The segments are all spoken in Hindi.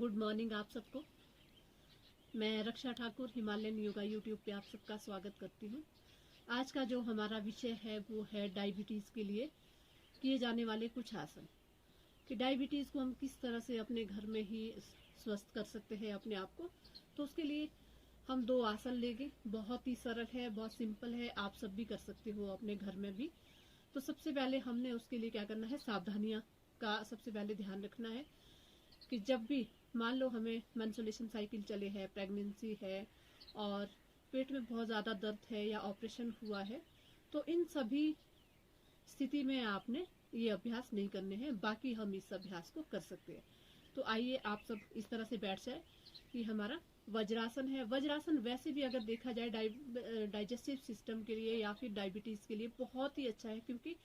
गुड मॉर्निंग आप सबको। मैं रक्षा ठाकुर हिमालयन योगा यूट्यूब पे आप सबका स्वागत करती हूँ। आज का जो हमारा विषय है वो है डायबिटीज के लिए किए जाने वाले कुछ आसन, कि डायबिटीज को हम किस तरह से अपने घर में ही स्वस्थ कर सकते हैं अपने आप को। तो उसके लिए हम 2 आसन लेंगे। बहुत ही सरल है, बहुत सिंपल है, आप सब भी कर सकते हो अपने घर में भी। तो सबसे पहले हमने उसके लिए क्या करना है, सावधानियां का सबसे पहले ध्यान रखना है कि जब भी मान लो हमें मेंस्ट्रुएशन साइकिल चले है, प्रेगनेंसी है और पेट में बहुत ज़्यादा दर्द है या ऑपरेशन हुआ है, तो इन सभी स्थिति में आपने ये अभ्यास नहीं करने हैं। बाकी हम इस अभ्यास को कर सकते हैं। तो आइए आप सब इस तरह से बैठ जाए कि हमारा वज्रासन है। वज्रासन वैसे भी अगर देखा जाए डाइजेस्टिव सिस्टम के लिए या फिर डायबिटीज के लिए बहुत ही अच्छा है, क्योंकि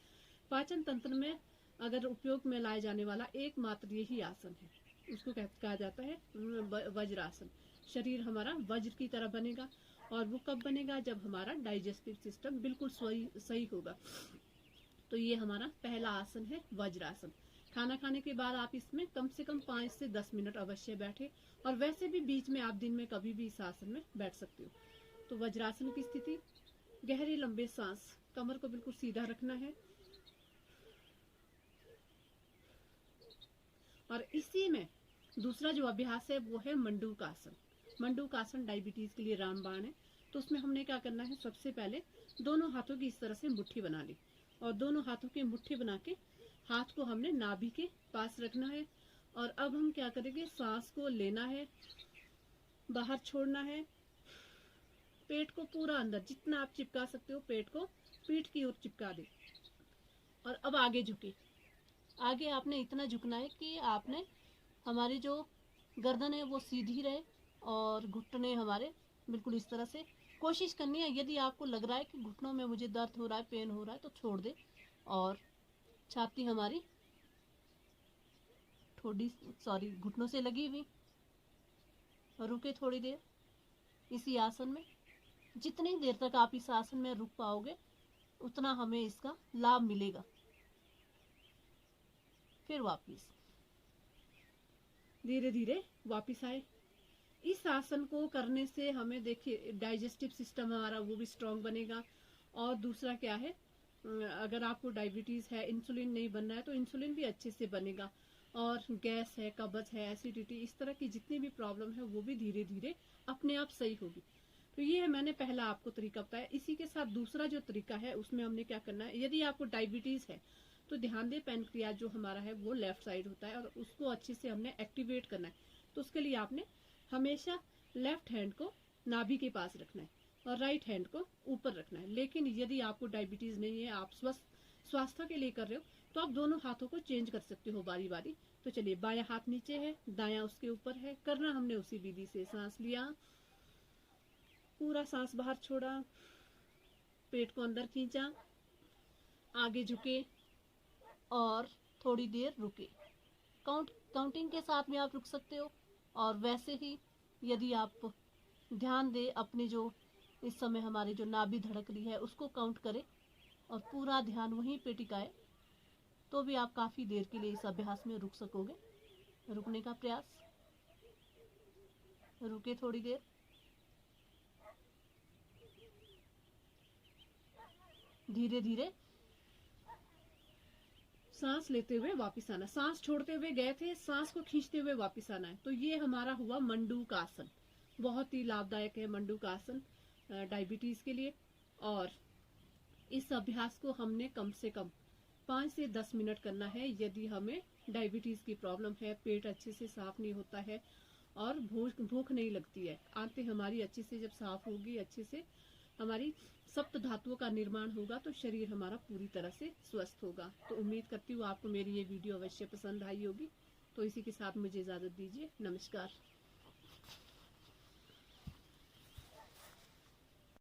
पाचन तंत्र में अगर उपयोग में लाए जाने वाला एकमात्र यही आसन है। उसको कहा जाता है वज्रासन। शरीर हमारा वज्र की तरह बनेगा, और वो कब बनेगा, जब हमारा डाइजेस्टिव सिस्टम बिल्कुल सही होगा। तो ये हमारा पहला आसन है वज्रासन। खाना खाने के बाद आप इसमें कम से कम 5 से 10 मिनट अवश्य बैठे, और वैसे भी बीच में आप दिन में कभी भी इस आसन में बैठ सकते हो। तो वज्रासन की स्थिति, गहरे लंबे सांस, कमर को बिल्कुल सीधा रखना है, और इसी में दूसरा जो अभ्यास है वो है मंडूक आसन। मंडूक आसन डायबिटीज के लिए रामबाण है। तो उसमें हमने क्या करना है, सबसे पहले दोनों हाथों की इस तरह से मुट्ठी बना ली, और दोनों हाथों की मुट्ठी बना के हाथ को हमने नाभि के पास रखना है। और अब हम क्या करेंगे, सांस को लेना है, बाहर छोड़ना है, पेट को पूरा अंदर जितना आप चिपका सकते हो पेट को पीठ की ओर चिपका दे। और अब आगे झुके। आगे आपने इतना झुकना है कि आपने हमारी जो गर्दन है वो सीधी रहे, और घुटने हमारे बिल्कुल इस तरह से कोशिश करनी है। यदि आपको लग रहा है कि घुटनों में मुझे दर्द हो रहा है, पेन हो रहा है, तो छोड़ दे। और छाती हमारी घुटनों से लगी हुई, रुके थोड़ी देर इसी आसन में। जितनी देर तक आप इस आसन में रुक पाओगे उतना हमें इसका लाभ मिलेगा। फिर वापिस धीरे धीरे वापिस आए। इस आसन को करने से हमें देखिए डाइजेस्टिव सिस्टम हमारा वो भी स्ट्रांग बनेगा। और दूसरा क्या है, अगर आपको डायबिटीज है, इंसुलिन नहीं बनना है, तो इंसुलिन भी अच्छे से बनेगा। और गैस है, कब्ज है, एसिडिटी, इस तरह की जितनी भी प्रॉब्लम है वो भी धीरे धीरे अपने आप सही होगी। तो ये है, मैंने पहला आपको तरीका बताया। इसी के साथ दूसरा जो तरीका है उसमें हमने क्या करना है, यदि आपको डायबिटीज है तो ध्यान दे, पैनक्रियाज जो हमारा है वो लेफ्ट साइड होता है, और उसको अच्छे से हमने एक्टिवेट करना है। तो उसके लिए आपने हमेशा लेफ्ट हैंड को नाभि के पास रखना है और राइट हैंड को ऊपर रखना है। लेकिन यदि आपको डायबिटीज नहीं है, आप स्वास्थ्य के लिए कर रहे हो, तो आप दोनों हाथों को चेंज कर सकते हो बारी बारी। तो चलिए, बायां हाथ नीचे है, दायां उसके ऊपर है। करना हमने उसी विधि से। सांस लिया, पूरा सांस बाहर छोड़ा, पेट को अंदर खींचा, आगे झुके और थोड़ी देर रुके। काउंटिंग के साथ में आप रुक सकते हो। और वैसे ही यदि आप ध्यान दे अपने जो इस समय हमारी जो नाभि धड़क रही है उसको काउंट करें और पूरा ध्यान वहीं पे टिकाए, तो भी आप काफी देर के लिए इस अभ्यास में रुक सकोगे। रुकने का प्रयास, रुके थोड़ी देर, धीरे धीरे सांस लेते हुए वापस आना। सांस छोड़ते हुए गए थे, सांस को खींचते हुए वापस आना है। तो ये हमारा हुआ मंडूक आसन। बहुत ही लाभदायक है मंडूक आसन डायबिटीज के लिए। और इस अभ्यास को हमने कम से कम 5 से 10 मिनट करना है। यदि हमें डायबिटीज की प्रॉब्लम है, पेट अच्छे से साफ नहीं होता है और भूख नहीं लगती है, आंतें हमारी अच्छे से जब साफ होगी, अच्छे से हमारी सप्त धातुओं का निर्माण होगा, तो शरीर हमारा पूरी तरह से स्वस्थ होगा। तो उम्मीद करती हूँ आपको मेरी ये वीडियो अवश्य पसंद आई होगी। तो इसी के साथ मुझे इजाजत दीजिए। नमस्कार।